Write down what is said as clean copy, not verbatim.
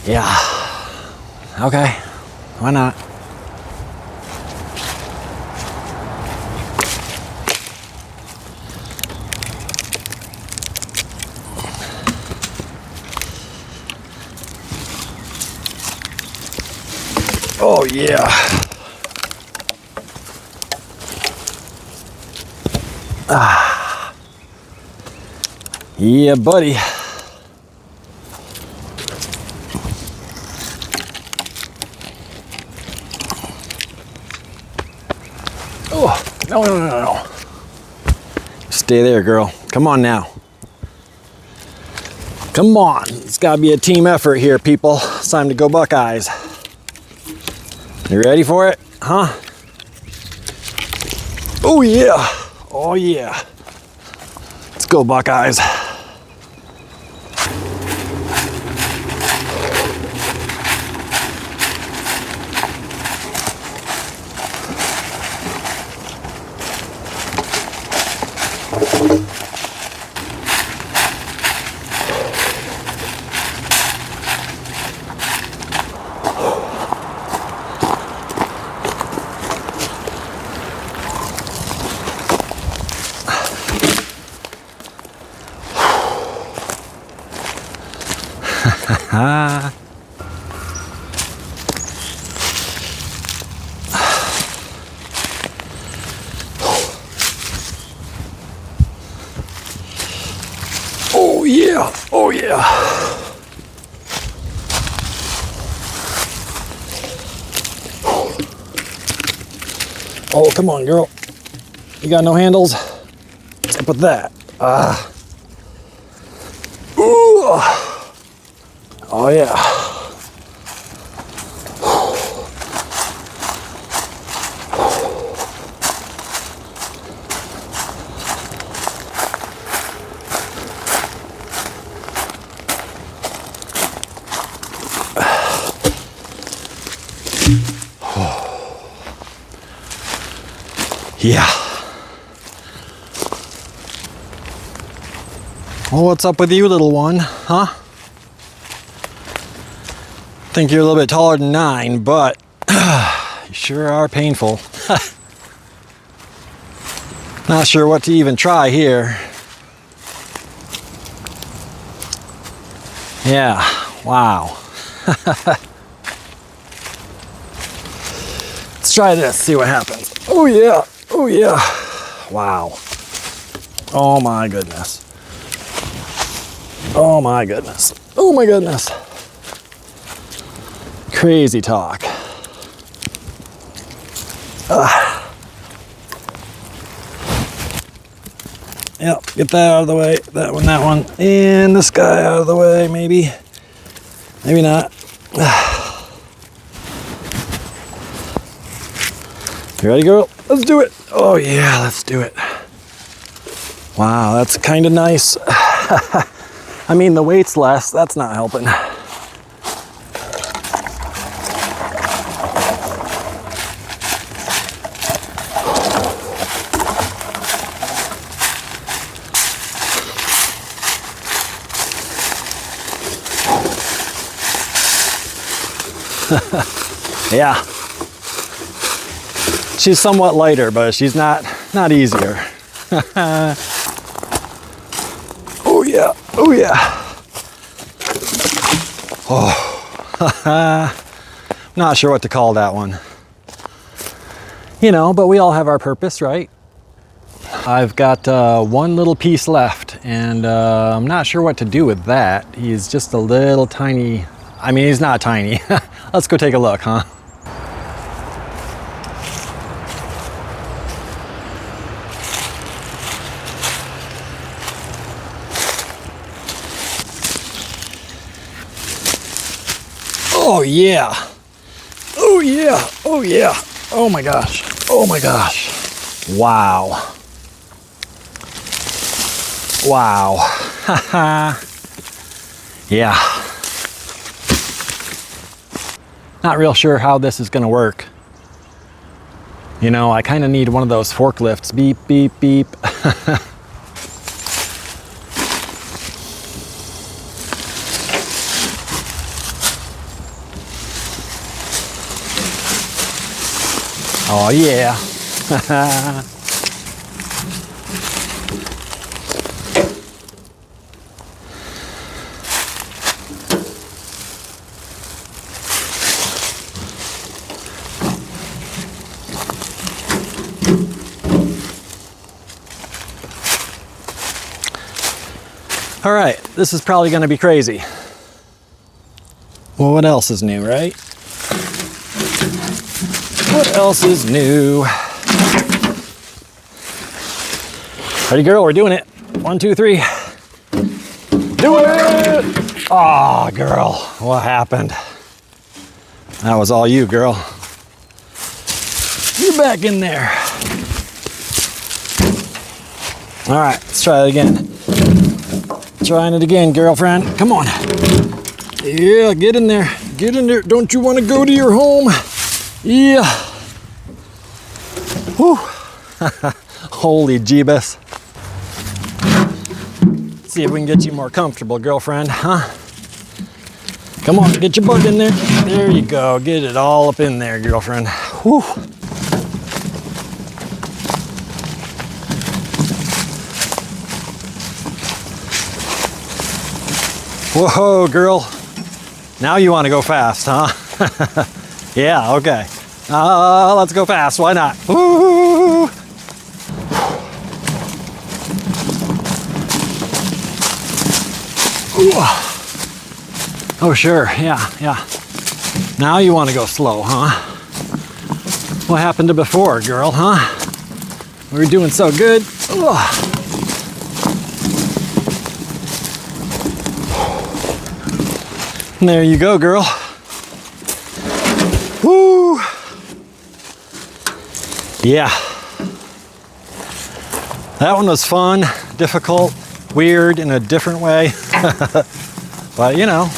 Yeah. Okay. Why not? Oh yeah. Yeah, buddy. Oh, no. Stay there, girl. Come on now. Come on. It's gotta be a team effort here, people. It's time to go Buckeyes. You ready for it? Huh? Oh yeah. Oh yeah. Let's go Buckeyes. Oh yeah, oh yeah. Oh, come on, girl. You got no handles? What's up with that? Ooh. Oh yeah. Yeah. Well, what's up with you, little one? Huh? Think you're a little bit taller than 9, but you sure are painful. Not sure what to even try here. Yeah, wow. Let's try this, see what happens. Oh yeah, oh yeah. Wow. Oh my goodness. Oh my goodness. Oh my goodness. Crazy talk. Yep, get that out of the way. That one. And this guy out of the way, maybe. Maybe not. You ready, girl? Let's do it. Oh yeah, let's do it. Wow, that's kind of nice. I mean, the weight's less. That's not helping. Yeah. She's somewhat lighter, but she's not easier. Oh yeah, oh yeah. Oh, not sure what to call that one. You know, but we all have our purpose, right? I've got one little piece left, and I'm not sure what to do with that. He's just a little tiny, I mean, he's not tiny. Let's go take a look, huh? Oh yeah. Oh yeah. Oh yeah. Oh my gosh. Oh my gosh. Wow. Wow. Haha. Yeah. Not real sure how this is gonna work. You know, I kind of need one of those forklifts. Beep, beep, beep. Oh yeah. All right, this is probably gonna be crazy. Well, what else is new, right? What else is new? Ready, girl? We're doing it. 1, 2, 3. Do it! Oh, girl, what happened? That was all you, girl. You're back in there. All right, let's try it again. Trying it again, girlfriend. Come on. Yeah, get in there. Get in there. Don't you want to go to your home? Yeah. Whew. Holy jeebus. Let's see if we can get you more comfortable, girlfriend, huh? Come on, get your butt in there. There you go. Get it all up in there, girlfriend. Whew. Whoa, girl. Now you want to go fast, huh? Yeah, okay. Let's go fast. Why not? Woo! Oh, sure. Yeah. Now you want to go slow, huh? What happened to before, girl, huh? We were doing so good. Ugh. There you go, girl. Woo! Yeah. That one was fun, difficult, weird in a different way. But you know,